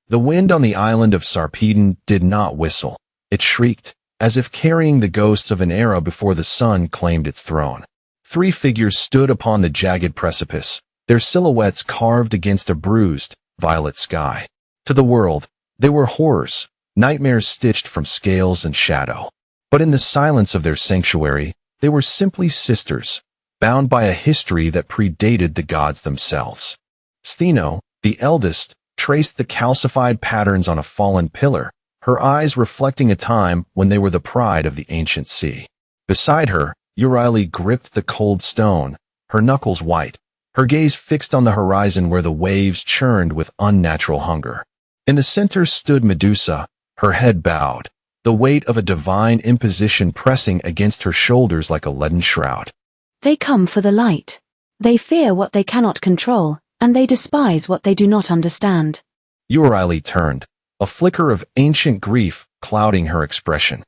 The wind on the island of Sarpedon did not whistle. It shrieked, as if carrying the ghosts of an era before the sun claimed its throne. 3 figures stood upon the jagged precipice, their silhouettes carved against a bruised, violet sky. To the world, they were horrors, nightmares stitched from scales and shadow. But in the silence of their sanctuary, they were simply sisters, bound by a history that predated the gods themselves. Stheno, the eldest, traced the calcified patterns on a fallen pillar, her eyes reflecting a time when they were the pride of the ancient sea. Beside her, Euryale gripped the cold stone, her knuckles white, her gaze fixed on the horizon where the waves churned with unnatural hunger. In the center stood Medusa, her head bowed, the weight of a divine imposition pressing against her shoulders like a leaden shroud. They come for the light. They fear what they cannot control, and they despise what they do not understand. Euryale turned, a flicker of ancient grief clouding her expression.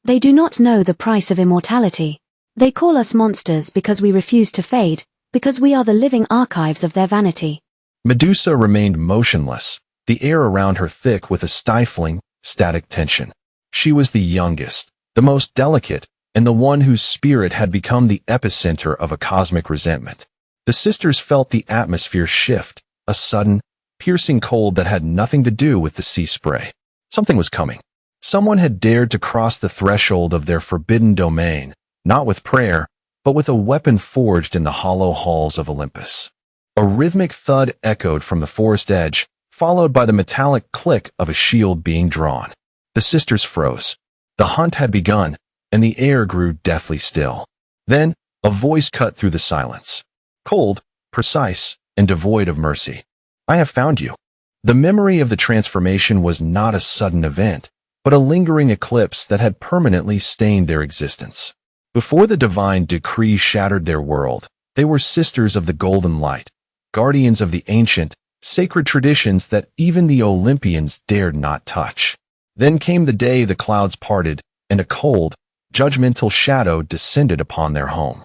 They do not know the price of immortality. They call us monsters because we refuse to fade, because we are the living archives of their vanity. Medusa remained motionless, the air around her thick with a stifling, static tension. She was the youngest, the most delicate, and the one whose spirit had become the epicenter of a cosmic resentment. The sisters felt the atmosphere shift, a sudden, piercing cold that had nothing to do with the sea spray. Something was coming. Someone had dared to cross the threshold of their forbidden domain, not with prayer, but with a weapon forged in the hollow halls of Olympus. A rhythmic thud echoed from the forest edge, followed by the metallic click of a shield being drawn. The sisters froze. The hunt had begun, and the air grew deathly still. Then, a voice cut through the silence. Cold, precise, and devoid of mercy. I have found you. The memory of the transformation was not a sudden event, but a lingering eclipse that had permanently stained their existence. Before the divine decree shattered their world, they were sisters of the golden light, guardians of the ancient, sacred traditions that even the Olympians dared not touch. Then came the day the clouds parted, and a cold, judgmental shadow descended upon their home.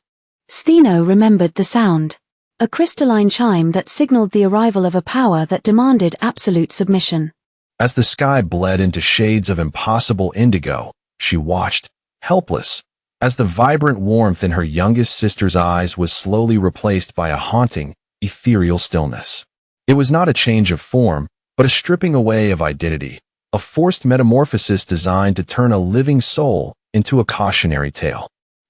Stheno remembered the sound, a crystalline chime that signaled the arrival of a power that demanded absolute submission. As the sky bled into shades of impossible indigo, she watched, helpless, as the vibrant warmth in her youngest sister's eyes was slowly replaced by a haunting, ethereal stillness. It was not a change of form, but a stripping away of identity, a forced metamorphosis designed to turn a living soul into a cautionary tale.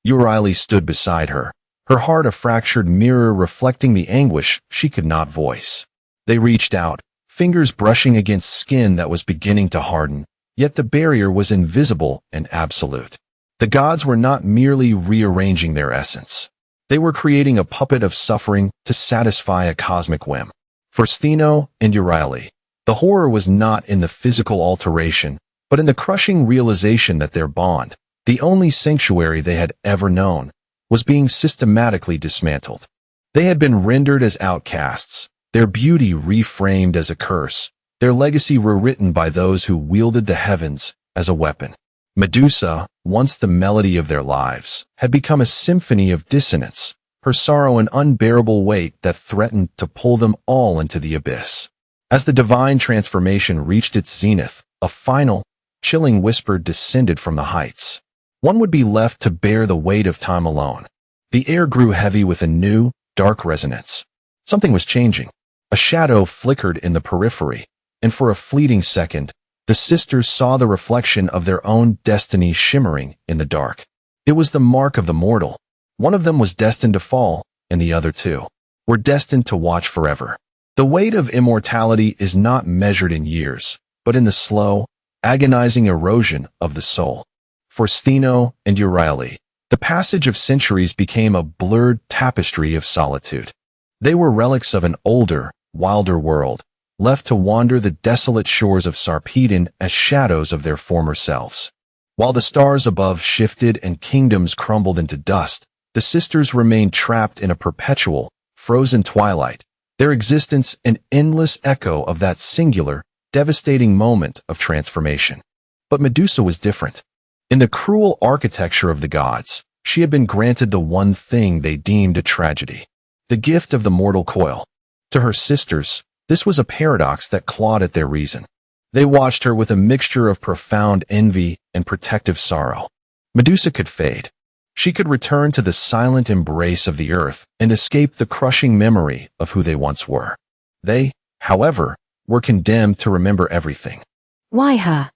Euryale stood beside her, her heart a fractured mirror reflecting the anguish she could not voice. They reached out, fingers brushing against skin that was beginning to harden, yet the barrier was invisible and absolute. The gods were not merely rearranging their essence. They were creating a puppet of suffering to satisfy a cosmic whim. For Stheno and Euryale, the horror was not in the physical alteration, but in the crushing realization that their bond, the only sanctuary they had ever known, was being systematically dismantled. They had been rendered as outcasts, their beauty reframed as a curse, their legacy rewritten by those who wielded the heavens as a weapon. Medusa, once the melody of their lives, had become a symphony of dissonance, her sorrow an unbearable weight that threatened to pull them all into the abyss. As the divine transformation reached its zenith, a final, chilling whisper descended from the heights. One would be left to bear the weight of time alone. The air grew heavy with a new, dark resonance. Something was changing. A shadow flickered in the periphery, and for a fleeting second, the sisters saw the reflection of their own destiny shimmering in the dark. It was the mark of the mortal. One of them was destined to fall, and the other two were destined to watch forever. The weight of immortality is not measured in years, but in the slow, agonizing erosion of the soul. For Stheno and Euryale, the passage of centuries became a blurred tapestry of solitude. They were relics of an older, wilder world, left to wander the desolate shores of Sarpedon as shadows of their former selves. While the stars above shifted and kingdoms crumbled into dust, the sisters remained trapped in a perpetual, frozen twilight, their existence an endless echo of that singular, devastating moment of transformation. But Medusa was different. In the cruel architecture of the gods, she had been granted the one thing they deemed a tragedy, the gift of the mortal coil. To her sisters, this was a paradox that clawed at their reason. They watched her with a mixture of profound envy and protective sorrow. Medusa could fade. She could return to the silent embrace of the earth and escape the crushing memory of who they once were. They, however, were condemned to remember everything. Why her?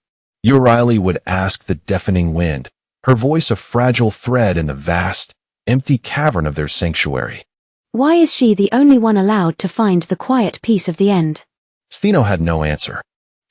Euryale would ask the deafening wind, her voice a fragile thread in the vast, empty cavern of their sanctuary. Why is she the only one allowed to find the quiet peace of the end? Stheno had no answer.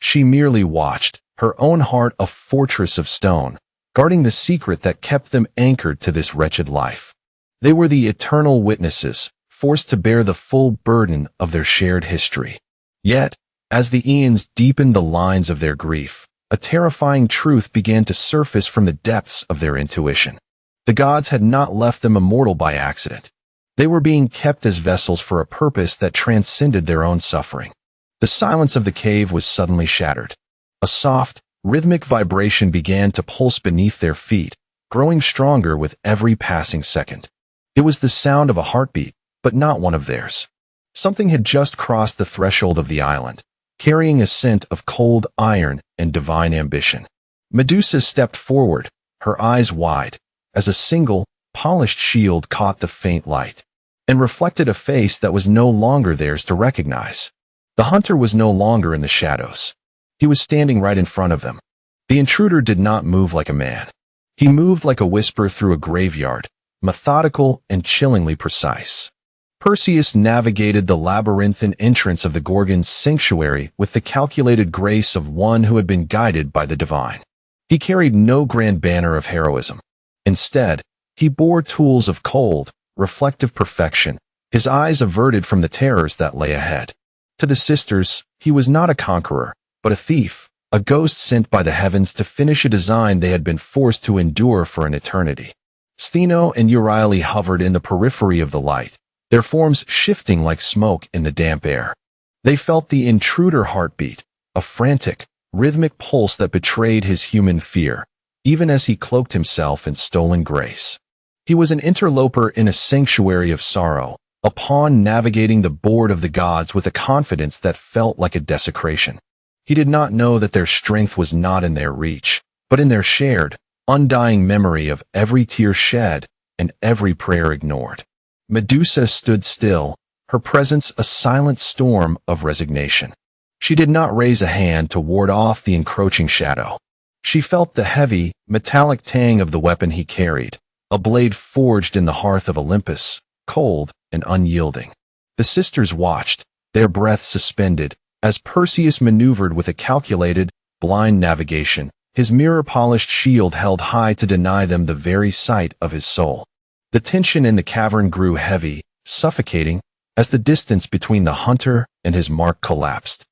She merely watched, her own heart a fortress of stone, guarding the secret that kept them anchored to this wretched life. They were the eternal witnesses, forced to bear the full burden of their shared history. Yet, as the eons deepened the lines of their grief, a terrifying truth began to surface from the depths of their intuition. The gods had not left them immortal by accident. They were being kept as vessels for a purpose that transcended their own suffering. The silence of the cave was suddenly shattered. A soft, rhythmic vibration began to pulse beneath their feet, growing stronger with every passing second. It was the sound of a heartbeat, but not one of theirs. Something had just crossed the threshold of the island, carrying a scent of cold iron and divine ambition. Medusa stepped forward, her eyes wide, as a single, polished shield caught the faint light, and reflected a face that was no longer theirs to recognize. The hunter was no longer in the shadows. He was standing right in front of them. The intruder did not move like a man. He moved like a whisper through a graveyard, methodical and chillingly precise. Perseus navigated the labyrinthine entrance of the Gorgon's sanctuary with the calculated grace of one who had been guided by the divine. He carried no grand banner of heroism. Instead, he bore tools of cold, reflective perfection, his eyes averted from the terrors that lay ahead. To the sisters, he was not a conqueror, but a thief, a ghost sent by the heavens to finish a design they had been forced to endure for an eternity. Stheno and Euryale hovered in the periphery of the light, their forms shifting like smoke in the damp air. They felt the intruder heartbeat, a frantic, rhythmic pulse that betrayed his human fear, even as he cloaked himself in stolen grace. He was an interloper in a sanctuary of sorrow, a pawn navigating the board of the gods with a confidence that felt like a desecration. He did not know that their strength was not in their reach, but in their shared, undying memory of every tear shed and every prayer ignored. Medusa stood still, her presence a silent storm of resignation. She did not raise a hand to ward off the encroaching shadow. She felt the heavy, metallic tang of the weapon he carried, a blade forged in the hearth of Olympus, cold and unyielding. The sisters watched, their breath suspended, as Perseus maneuvered with a calculated, blind navigation, his mirror-polished shield held high to deny them the very sight of his soul. The tension in the cavern grew heavy, suffocating, as the distance between the hunter and his mark collapsed.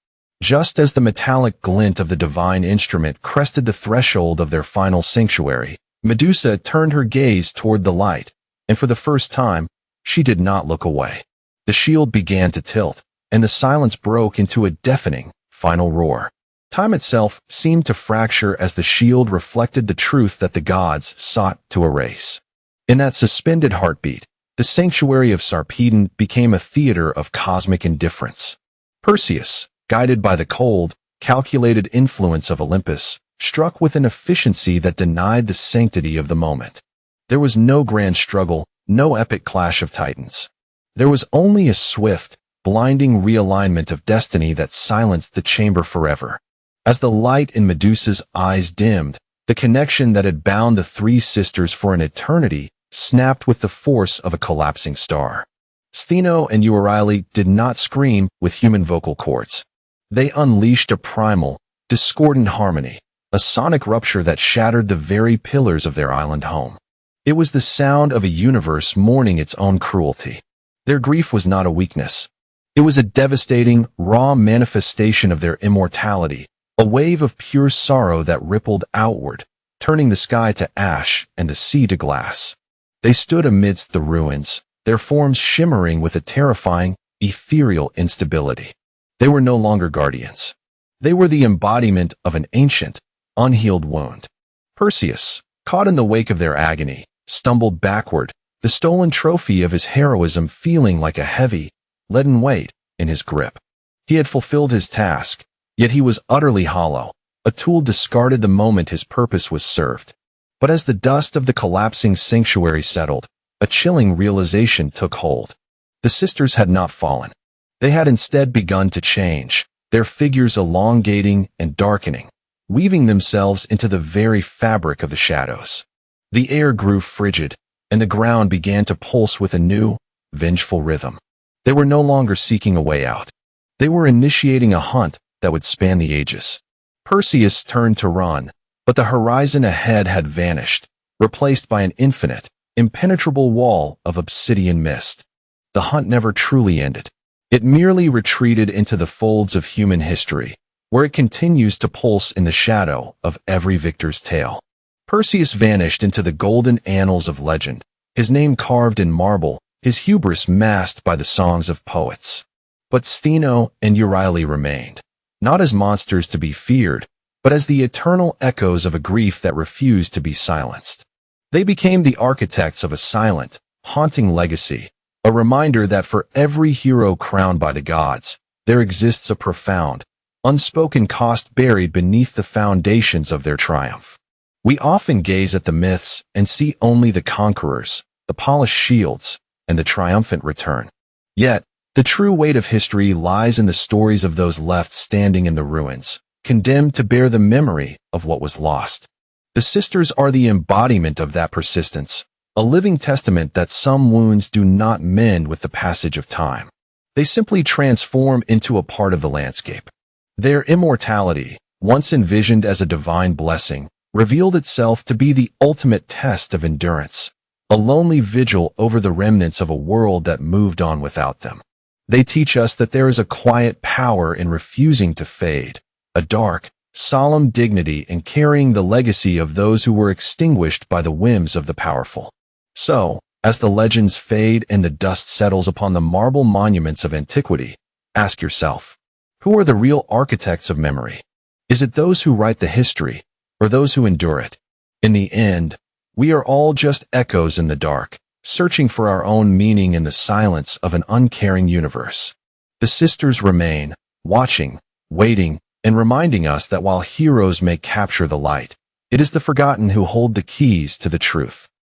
Just as the metallic glint of the divine instrument crested the threshold of their final sanctuary, Medusa turned her gaze toward the light, and for the first time, she did not look away. The shield began to tilt, and the silence broke into a deafening, final roar. Time itself seemed to fracture as the shield reflected the truth that the gods sought to erase. In that suspended heartbeat, the sanctuary of Sarpedon became a theater of cosmic indifference. Perseus, guided by the cold, calculated influence of Olympus, struck with an efficiency that denied the sanctity of the moment. There was no grand struggle, no epic clash of titans. There was only a swift, blinding realignment of destiny that silenced the chamber forever. As the light in Medusa's eyes dimmed, the connection that had bound the three sisters for an eternity snapped with the force of a collapsing star. Stheno and Euryale did not scream with human vocal cords. They unleashed a primal, discordant harmony, a sonic rupture that shattered the very pillars of their island home. It was the sound of a universe mourning its own cruelty. Their grief was not a weakness. It was a devastating, raw manifestation of their immortality, a wave of pure sorrow that rippled outward, turning the sky to ash and the sea to glass. They stood amidst the ruins, their forms shimmering with a terrifying, ethereal instability. They were no longer guardians. They were the embodiment of an ancient, unhealed wound. Perseus, caught in the wake of their agony, stumbled backward, the stolen trophy of his heroism feeling like a heavy, leaden weight in his grip. He had fulfilled his task, Yet he was utterly hollow, a tool discarded the moment his purpose was served. But as the dust of the collapsing sanctuary settled, a chilling realization took hold. The sisters had not fallen. They had instead begun to change, their figures elongating and darkening, weaving themselves into the very fabric of the shadows. The air grew frigid, and the ground began to pulse with a new, vengeful rhythm. They were no longer seeking a way out. They were initiating a hunt that would span the ages. Perseus turned to run, but the horizon ahead had vanished, replaced by an infinite, impenetrable wall of obsidian mist. The hunt never truly ended. It merely retreated into the folds of human history, where it continues to pulse in the shadow of every victor's tale. Perseus vanished into the golden annals of legend, his name carved in marble, his hubris masked by the songs of poets. But Stheno and Euryale remained, not as monsters to be feared, but as the eternal echoes of a grief that refused to be silenced. They became the architects of a silent, haunting legacy, a reminder that for every hero crowned by the gods, there exists a profound, unspoken cost buried beneath the foundations of their triumph. We often gaze at the myths and see only the conquerors, the polished shields, and the triumphant return. Yet, the true weight of history lies in the stories of those left standing in the ruins, condemned to bear the memory of what was lost. The sisters are the embodiment of that persistence, a living testament that some wounds do not mend with the passage of time. They simply transform into a part of the landscape. Their immortality, once envisioned as a divine blessing, revealed itself to be the ultimate test of endurance, a lonely vigil over the remnants of a world that moved on without them. They teach us that there is a quiet power in refusing to fade, a dark, solemn dignity in carrying the legacy of those who were extinguished by the whims of the powerful. So, as the legends fade and the dust settles upon the marble monuments of antiquity, ask yourself, who are the real architects of memory? Is it those who write the history, or those who endure it? In the end, we are all just echoes in the dark, searching for our own meaning in the silence of an uncaring universe. The sisters remain, watching, waiting, and reminding us that while heroes may capture the light, it is the forgotten who hold the keys to the truth.